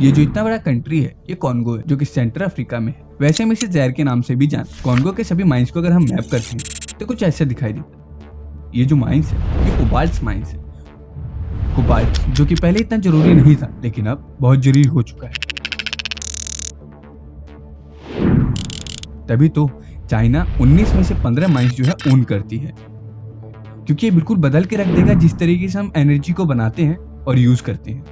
ये जो इतना बड़ा कंट्री है ये कॉन्गो है, जो कि सेंट्रल अफ्रीका में है। वैसे हम इसे जहर के नाम से भी जानते हैं। कॉन्गो के सभी माइंस को अगर हम मैप करते हैं तो कुछ ऐसा दिखाई देता है। ये जो माइंस है ये कोबाल्ट माइंस है। कोबाल्ट जो कि पहले इतना जरूरी नहीं था लेकिन अब बहुत जरूरी हो चुका है। तभी तो चाइना 19 में से 15 माइंस जो है ओन करती है, क्योंकि ये बिल्कुल बदल के रख देगा जिस तरीके से हम एनर्जी को बनाते हैं और यूज करते हैं।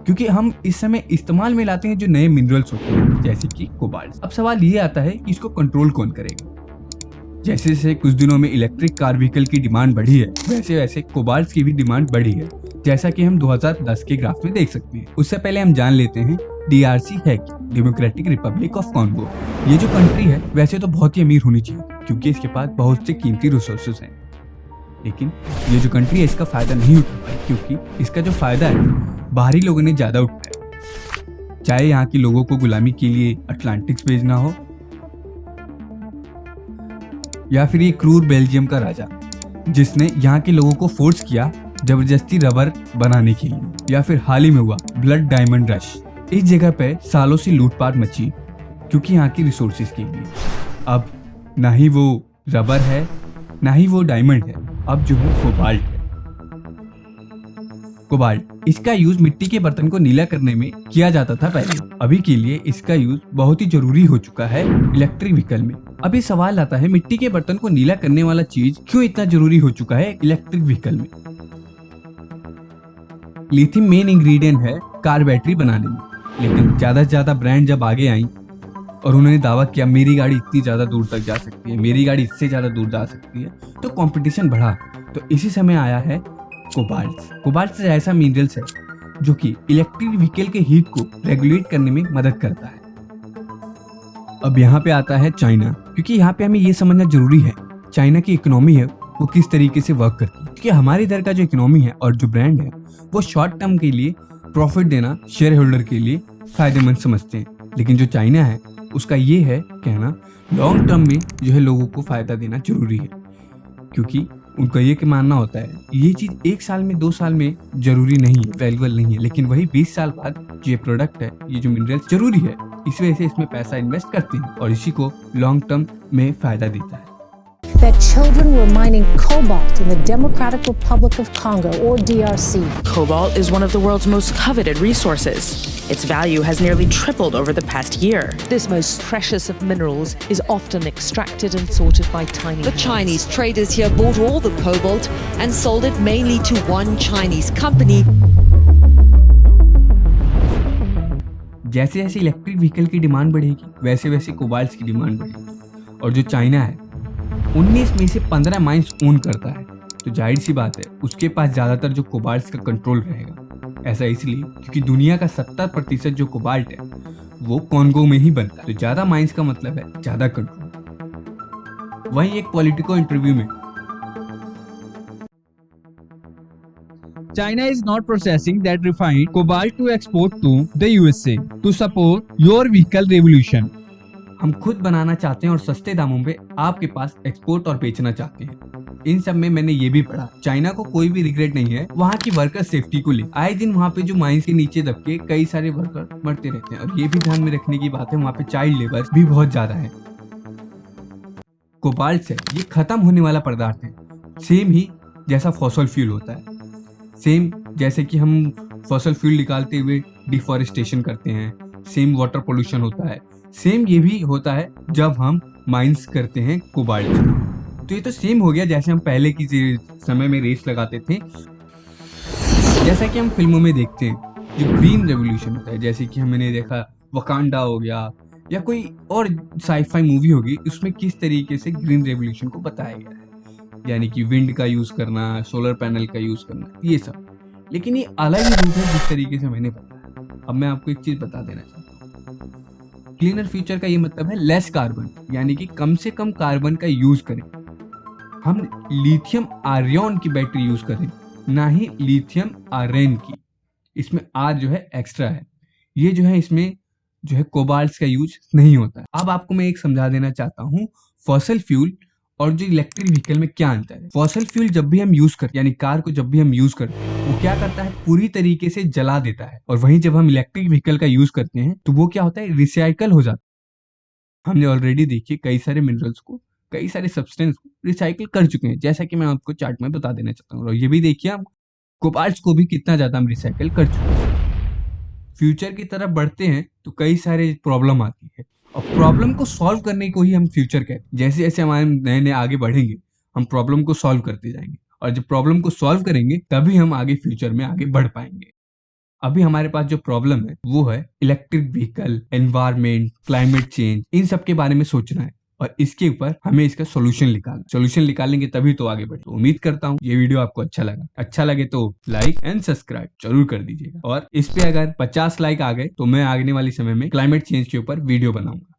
क्योंकि हम इस समय इस्तेमाल में लाते हैं जो नए मिनरल्स होते हैं जैसे कि कोबाल्ट। अब सवाल ये आता है कि इसको कंट्रोल कौन करेगा। जैसे जैसे कुछ दिनों में इलेक्ट्रिक कार व्हीकल की डिमांड बढ़ी है वैसे वैसे कोबाल्ट की भी डिमांड बढ़ी है, जैसा कि हम 2010 के ग्राफ में देख सकते हैं। उससे पहले हम जान लेते हैं DRC है क्या, डेमोक्रेटिक रिपब्लिक ऑफ कॉन्गो। ये जो कंट्री है वैसे तो बहुत ही अमीर होनी चाहिए क्योंकि इसके पास बहुत से कीमती रिसोर्सेज हैं, लेकिन ये जो कंट्री है इसका फायदा नहीं उठा पाई क्योंकि इसका जो फायदा है बाहरी लोगों ने ज्यादा उठाया। चाहे यहाँ के लोगों को गुलामी के लिए अटलांटिक्स भेजना हो, या फिर ये क्रूर बेल्जियम का राजा जिसने यहाँ के लोगों को फोर्स किया जबरदस्ती रबर बनाने के लिए, या फिर हाल ही में हुआ ब्लड डायमंड रश। इस जगह पे सालों से लूटपाट मची क्योंकि यहाँ की रिसोर्सेज के लिए। अब ना ही वो रबर है ना ही वो डायमंड है, अब जो है कोबाल्ट है। कोबाल्ट इसका यूज मिट्टी के बर्तन को नीला करने में किया जाता था पहले। अभी के लिए इसका यूज बहुत ही जरूरी हो चुका है इलेक्ट्रिक व्हीकल में। अभी सवाल आता है मिट्टी के बर्तन को नीला करने वाला चीज क्यों इतना जरूरी हो चुका है इलेक्ट्रिक व्हीकल में। लिथियम मेन इंग्रेडिएंट है कार बैटरी बनाने में, लेकिन ज्यादा से ज्यादा ब्रांड जब आगे आई और उन्होंने दावा किया मेरी गाड़ी इतनी ज्यादा दूर तक जा सकती है, मेरी गाड़ी इससे ज्यादा दूर जा सकती है, तो कंपटीशन बढ़ा। तो इसी समय आया है कोबाल्ट। कोबाल्ट ऐसा मिनरल्स है जो कि इलेक्ट्रिक व्हीकल के हीट को रेगुलेट करने में मदद करता है। अब यहाँ पे आता है चाइना, क्योंकि यहाँ पे हमें ये समझना जरूरी है चाइना की इकोनॉमी है वो किस तरीके से वर्क करती है। क्योंकि हमारे इधर का जो इकोनॉमी है और जो ब्रांड है वो शॉर्ट टर्म के लिए प्रॉफिट देना शेयर होल्डर के लिए फायदेमंद समझते हैं, लेकिन जो चाइना है उसका ये है कहना लॉन्ग टर्म में जो है लोगों को फायदा देना जरूरी है, क्योंकि उनका ये मानना होता है ये चीज 1 साल में 2 साल में जरूरी नहीं है, वैल्यूएबल नहीं है, लेकिन वही 20 साल बाद ये प्रोडक्ट है ये जो मिनरल जरूरी है, इस वजह से इसमें पैसा इन्वेस्ट करते हैं और इसी को लॉन्ग टर्म में फायदा देता है। That children were mining cobalt in the Democratic Republic of Congo, or DRC. Cobalt is one of the world's most coveted resources. Its value has nearly tripled over the past year. This most precious of minerals is often extracted and sorted by tiny The Chinese traders here bought all the cobalt and sold it mainly to one Chinese company. जैसे जैसे electric vehicle की demand बढ़ेगी वैसे वैसे cobalt की demand बढ़ेगी, और जो चाइना है 19 में से 15 माइंस ओन करता है, तो जाहिर सी बात है उसके पास ज्यादातर जो कोबाल्ट का कंट्रोल रहेगा। ऐसा इसलिए क्योंकि दुनिया का 70% जो कोबाल्ट है वो कॉन्गो में ही बनता है, तो ज्यादा माइंस का मतलब है ज्यादा कंट्रोल। वहीं एक पॉलिटिको इंटरव्यू में China is not processing that refined cobalt to export to the USA to support your vehicle revolution. हम खुद बनाना चाहते हैं और सस्ते दामों पे आपके पास एक्सपोर्ट और बेचना चाहते हैं। इन सब में मैंने ये भी पढ़ा चाइना को कोई भी रिग्रेट नहीं है वहाँ की वर्कर सेफ्टी को ले। आए दिन वहाँ पे जो माइंस के नीचे दबके कई सारे वर्कर मरते रहते हैं, और ये भी ध्यान में रखने की बात है वहाँ पे चाइल्ड लेबर भी बहुत ज्यादा है। कोबाल्ट से ये खत्म होने वाला पदार्थ है, सेम ही जैसा फॉसल फ्यूल होता है, सेम जैसे कि हम फॉसल फ्यूल निकालते हुए डिफॉरेस्टेशन करते हैं, सेम वाटर पोल्यूशन होता है, सेम ये भी होता है जब हम माइंस करते हैं कोबाल्ट। तो ये तो सेम हो गया जैसे हम पहले की समय में रेस लगाते थे, जैसा कि हम फिल्मों में देखते हैं जो ग्रीन रेवोल्यूशन होता है, जैसे कि हमने देखा वकांडा हो गया या कोई और साइफाई मूवी होगी, उसमें किस तरीके से ग्रीन रेवोल्यूशन को बताया गया है, यानी कि विंड का यूज करना, सोलर पैनल का यूज करना, ये सब। लेकिन ये अलग ही रूप है जिस तरीके से मैंने बताया। अब मैं आपको एक चीज बता देना चाहता हूँ, क्लीनर फ्यूचर का ये मतलब है लेस कार्बन, यानी कि कम से कम कार्बन का यूज करें। हम लिथियम आयरन की बैटरी यूज करें, ना ही लिथियम आयरन की। इसमें आर जो है एक्स्ट्रा है, ये जो है इसमें जो है कोबाल्ट का यूज नहीं होता है। अब आपको मैं एक समझा देना चाहता हूँ फॉसल फ्यूल और जो इलेक्ट्रिक व्हीकल में क्या अंतर है। फॉसिल फ्यूल जब भी हम यूज करते हैं, यानी कार को जब भी हम यूज करते हैं, वो क्या करता है, पूरी तरीके से जला देता है। और वहीं जब हम इलेक्ट्रिक व्हीकल का यूज करते हैं तो वो क्या होता है, रिसाइकल हो जाता है। हमने ऑलरेडी देखिए कई सारे मिनरल्स को, कई सारे सब्सटेंस को रिसाइकिल कर चुके हैं, जैसा कि मैं आपको चार्ट में बता देना चाहता हूँ। और ये भी देखिए हम कोबाल्ट को भी कितना ज्यादा हम रिसाइकिल कर चुके हैं। फ्यूचर की तरफ बढ़ते हैं तो कई सारे प्रॉब्लम आती है, और प्रॉब्लम को सॉल्व करने को ही हम फ्यूचर कहते हैं। जैसे जैसे हमारे नए नए आगे बढ़ेंगे, हम प्रॉब्लम को सॉल्व करते जाएंगे, और जब प्रॉब्लम को सॉल्व करेंगे तभी हम आगे फ्यूचर में आगे बढ़ पाएंगे। अभी हमारे पास जो प्रॉब्लम है वो है electric vehicle, environment, climate change, इन सब के बारे में सोचना है, और इसके ऊपर हमें इसका सोल्यूशन निकालेंगे तभी तो आगे बढ़े। तो उम्मीद करता हूँ ये वीडियो आपको अच्छा लगे तो लाइक एंड सब्सक्राइब जरूर कर दीजिएगा। और इस पे अगर 50 लाइक आ गए तो मैं आने वाले समय में क्लाइमेट चेंज के ऊपर वीडियो बनाऊंगा।